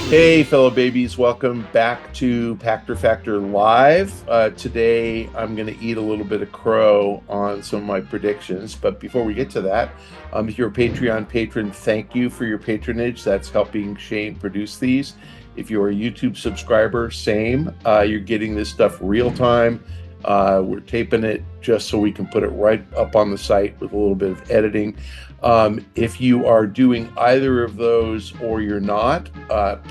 Hey, fellow babies, welcome back to Pachter Factor Live. Today, I'm going to eat a little bit of crow on some of my predictions. But before we get to that, if you're a Patreon patron, thank you for your patronage. That's helping Shane produce these. If you're a YouTube subscriber, same. You're getting this stuff real time. We're taping it just so we can put it right up on the site with a little bit of editing. If you are doing either of those or you're not,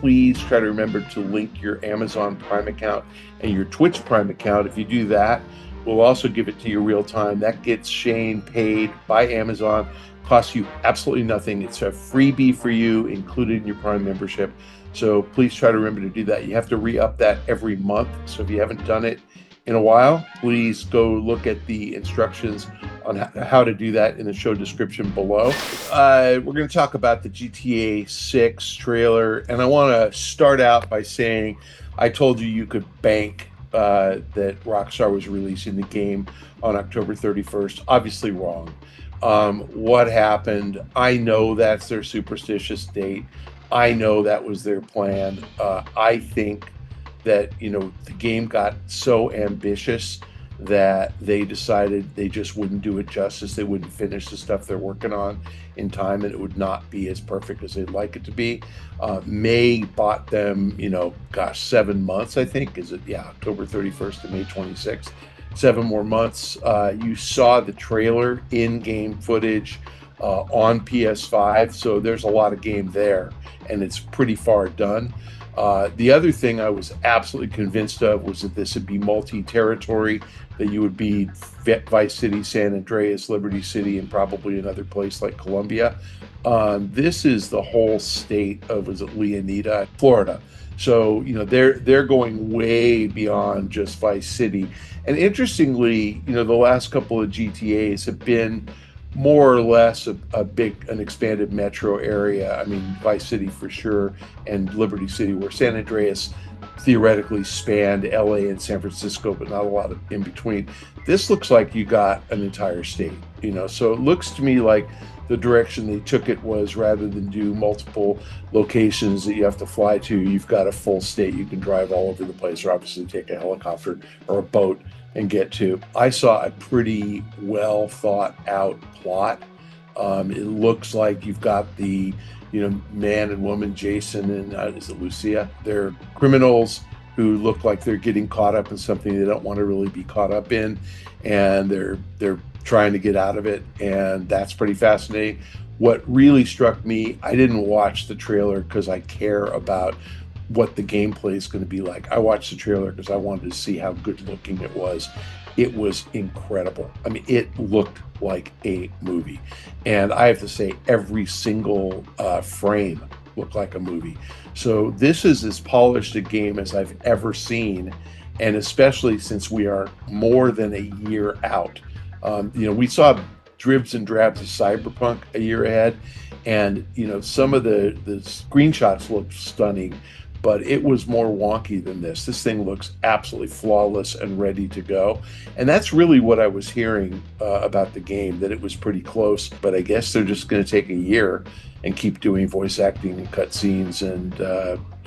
please try to remember to link your Amazon Prime account and your Twitch Prime account. If you do that, we'll also give it to you real time. That gets Shane paid by Amazon, costs you absolutely nothing. It's a freebie for you, included in your Prime membership. So please try to remember to do that. You have to re-up that every month. So if you haven't done it in a while, please go look at the instructions on how to do that in the show description below. We're going to talk about the GTA 6 trailer, and I want to start out by saying I told you you could bank that Rockstar was releasing the game on October 31st. Obviously wrong. What happened? I know that's their superstitious date. I know that was their plan. I think that, the game got so ambitious that they decided they just wouldn't do it justice. They wouldn't finish the stuff they're working on in time, and it would not be as perfect as they'd like it to be. May bought them, 7 months, I think. Is it? Yeah, October 31st to May 26th. 7 more months. You saw the trailer, in-game footage on PS5, so there's a lot of game there, and it's pretty far done. The other thing I was absolutely convinced of was that this would be multi-territory, that you would be Vice City, San Andreas, Liberty City, and probably another place like Columbia. This is the whole state of, was it Leonida, Florida. So, they're going way beyond just Vice City. And interestingly, the last couple of GTAs have been more or less an expanded metro area. I mean, Vice City for sure, and Liberty City, where San Andreas theoretically spanned LA and San Francisco, but not a lot of in between. This looks like you got an entire state, so it looks to me like the direction they took it was, rather than do multiple locations that you have to fly to, you've got a full state you can drive all over the place, or obviously take a helicopter or a boat and get to. I saw a pretty well thought out plot. It looks like you've got the, man and woman, Jason and is it Lucia? They're criminals who look like they're getting caught up in something they don't want to really be caught up in, and they're trying to get out of it, and that's pretty fascinating. What really struck me, I didn't watch the trailer because I care about what the gameplay is going to be like. I watched the trailer because I wanted to see how good looking it was. It was incredible. I mean, it looked like a movie. And I have to say, every single frame looked like a movie. So this is as polished a game as I've ever seen. And especially since we are more than a year out. We saw dribs and drabs of Cyberpunk a year ahead. And, some of the screenshots looked stunning, but it was more wonky than this. This thing looks absolutely flawless and ready to go. And that's really what I was hearing about the game, that it was pretty close. But I guess they're just going to take a year and keep doing voice acting and cutscenes, and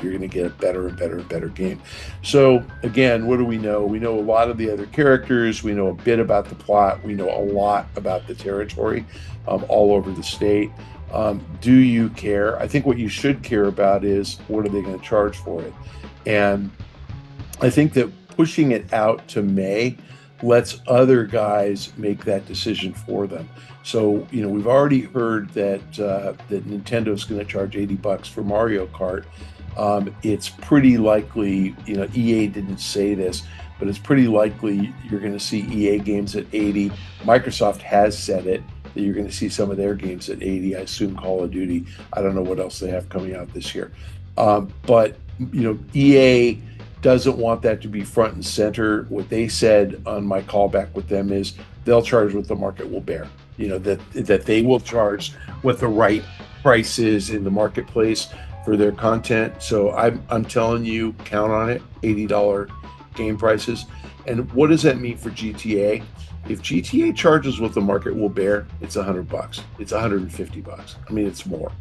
you're going to get a better and better and better game. So again, what do we know? We know a lot of the other characters. We know a bit about the plot. We know a lot about the territory all over the state. Do you care? I think what you should care about is, what are they going to charge for it? And I think that pushing it out to May lets other guys make that decision for them. So, we've already heard that Nintendo's going to charge $80 for Mario Kart. It's pretty likely, EA didn't say this, but it's pretty likely you're going to see EA games at 80. Microsoft has said it, that you're going to see some of their games at 80. I assume Call of Duty. I don't know what else they have coming out this year. But EA doesn't want that to be front and center. What they said on my callback with them is they'll charge what the market will bear. That they will charge what the right price is in the marketplace for their content. So I'm telling you, count on it, $80 game prices. And what does that mean for GTA? If GTA charges what the market will bear, it's $100. It's $150. I mean, it's more.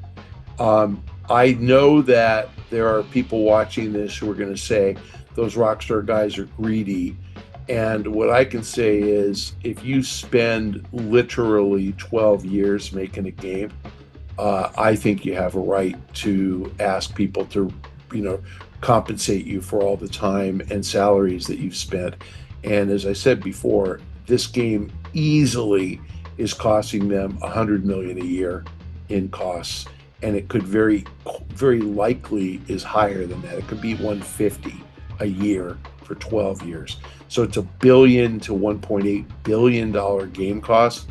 I know that there are people watching this who are going to say those Rockstar guys are greedy. And what I can say is if you spend literally 12 years making a game, I think you have a right to ask people to, you know, compensate you for all the time and salaries that you've spent. And as I said before, this game easily is costing them 100 million a year in costs, and it could very likely is higher than that. It could be 150 a year for 12 years. So it's $1 to 1.8 billion game cost.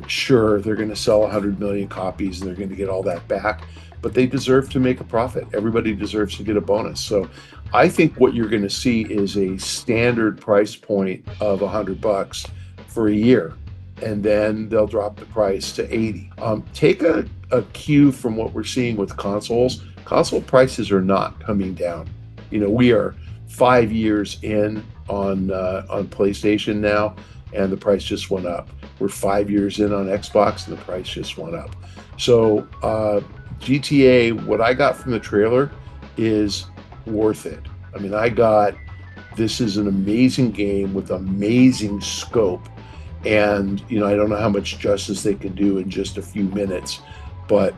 Sure, they're going to sell 100 million copies and they're going to get all that back, but they deserve to make a profit. Everybody deserves to get a bonus. So I think what you're going to see is a standard price point of $100 for a year, and then they'll drop the price to 80. Take a cue from what we're seeing with consoles. Console prices are not coming down. You know, we are 5 years in on PlayStation now, and the price just went up. We're 5 years in on Xbox, and the price just went up. So GTA, what I got from the trailer is worth it. I mean, this is an amazing game with amazing scope. And, you know, I don't know how much justice they can do in just a few minutes, but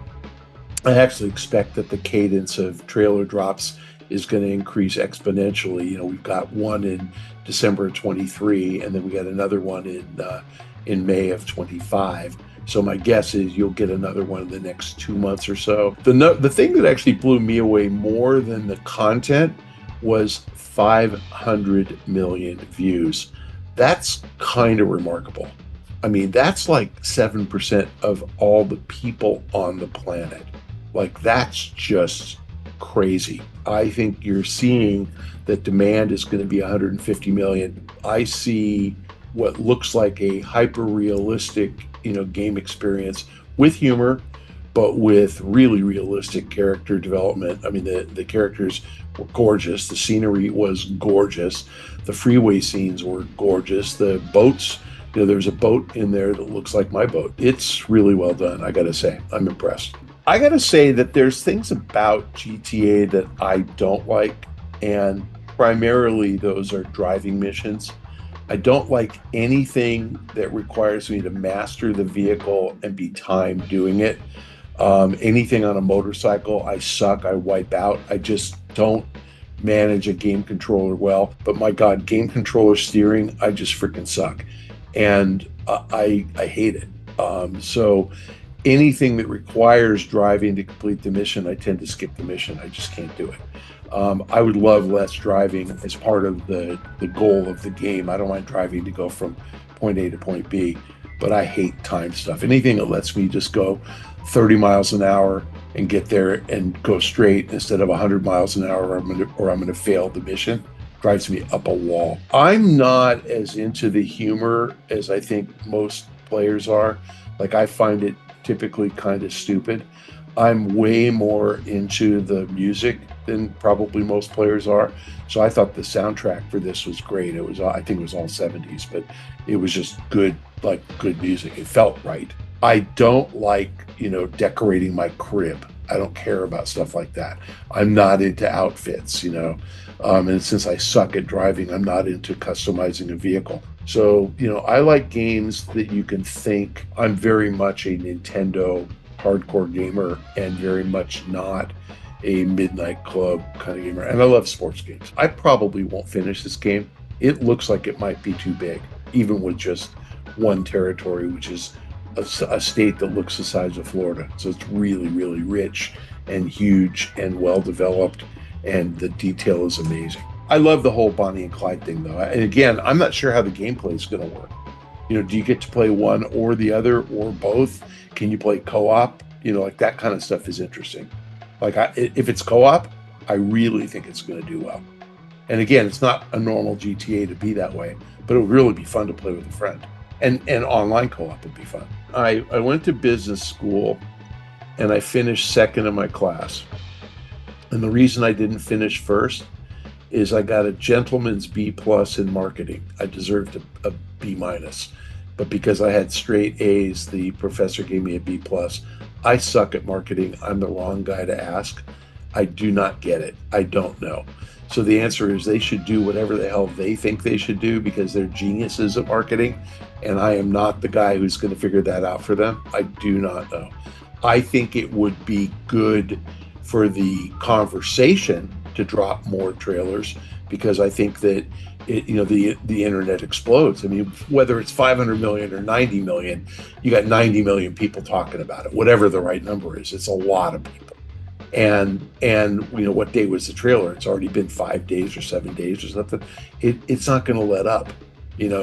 I actually expect that the cadence of trailer drops is going to increase exponentially. You know, we've got one in December of 23, and then we got another one in May of 25. So my guess is you'll get another one in the next 2 months or so. The thing that actually blew me away more than the content was 500 million views. That's kind of remarkable. I mean, that's like 7% of all the people on the planet. Like, that's just crazy. I think you're seeing that demand is going to be 150 million. I see what looks like a hyper realistic, you know, game experience with humor, but with really realistic character development. I mean, the characters were gorgeous. The scenery was gorgeous. The freeway scenes were gorgeous. The boats, you know, there's a boat in there that looks like my boat. It's really well done, I gotta say. I'm impressed. I gotta say that there's things about GTA that I don't like, and primarily those are driving missions. I don't like anything that requires me to master the vehicle and be timed doing it. Anything on a motorcycle, I suck, I wipe out. I just don't manage a game controller well. But my God, game controller steering, I just freaking suck. And I hate it. So anything that requires driving to complete the mission, I tend to skip the mission. I just can't do it. I would love less driving as part of the goal of the game. I don't mind driving to go from point A to point B, but I hate time stuff. Anything that lets me just go 30 miles an hour and get there and go straight instead of 100 miles an hour, or I'm gonna fail the mission, drives me up a wall. I'm not as into the humor as I think most players are. Like, I find it typically kind of stupid. I'm way more into the music than probably most players are. So I thought the soundtrack for this was great. I think it was all 70s, but it was just good, like good music. It felt right. I don't like, you know, decorating my crib. I don't care about stuff like that. I'm not into outfits, you know. And since I suck at driving, I'm not into customizing a vehicle. So, you know, I like games that you can think. I'm very much a Nintendo hardcore gamer and very much not a midnight club kind of gamer. And I love sports games. I probably won't finish this game. It looks like it might be too big, even with just one territory, which is a state that looks the size of Florida. So it's really, really rich and huge and well developed, and the detail is amazing. I love the whole Bonnie and Clyde thing, though. And again, I'm not sure how the gameplay is going to work. You know, do you get to play one or the other or both? Can you play co-op? You know, like that kind of stuff is interesting. Like, if it's co-op, I really think it's going to do well. And again, it's not a normal GTA to be that way, but it would really be fun to play with a friend. And online co-op would be fun. I went to business school and I finished second in my class. And the reason I didn't finish first is I got a gentleman's B+ in marketing. I deserved a B-, but because I had straight A's, the professor gave me a B+. I suck at marketing. I'm the wrong guy to ask. I do not get it. I don't know. So the answer is they should do whatever the hell they think they should do because they're geniuses at marketing. And I am not the guy who's going to figure that out for them. I do not know. I think it would be good for the conversation to drop more trailers because I think that the internet explodes. I mean, whether it's 500 million or 90 million, you got 90 million people talking about it, whatever the right number is. It's a lot of people. And what day was the trailer? It's already been 5 days or 7 days or something. It's not going to let up,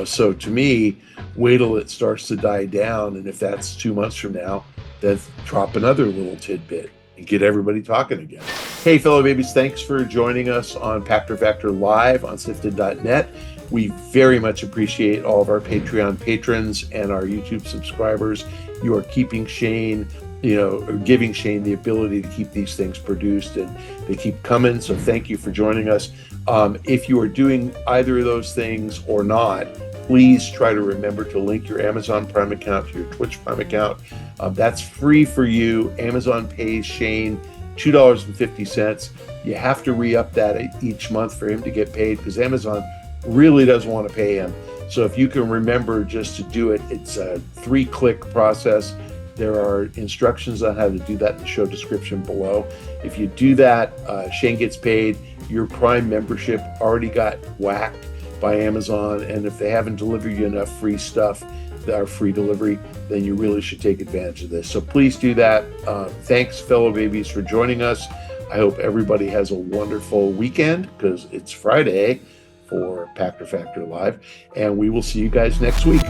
So to me, wait till it starts to die down, and if that's 2 months from now, then drop another little tidbit and get everybody talking again. Hey, fellow babies, thanks for joining us on Pachter Factor Live on SIFTD.net. We very much appreciate all of our Patreon patrons and our YouTube subscribers. You are keeping Shane, or giving Shane the ability to keep these things produced, and they keep coming. So thank you for joining us. If you are doing either of those things or not, please try to remember to link your Amazon Prime account to your Twitch Prime account. That's free for you. Amazon pays Shane $2.50. You have to re-up that each month for him to get paid because Amazon really doesn't want to pay him. So if you can remember just to do it, it's a 3-click process. There are instructions on how to do that in the show description below. If you do that, Shane gets paid. Your Prime membership already got whacked by Amazon, and if they haven't delivered you enough free stuff, our free delivery, then you really should take advantage of this. So please do that. Thanks, fellow babies, for joining us. I hope everybody has a wonderful weekend because it's Friday for Pachter Factor Live, and we will see you guys next week.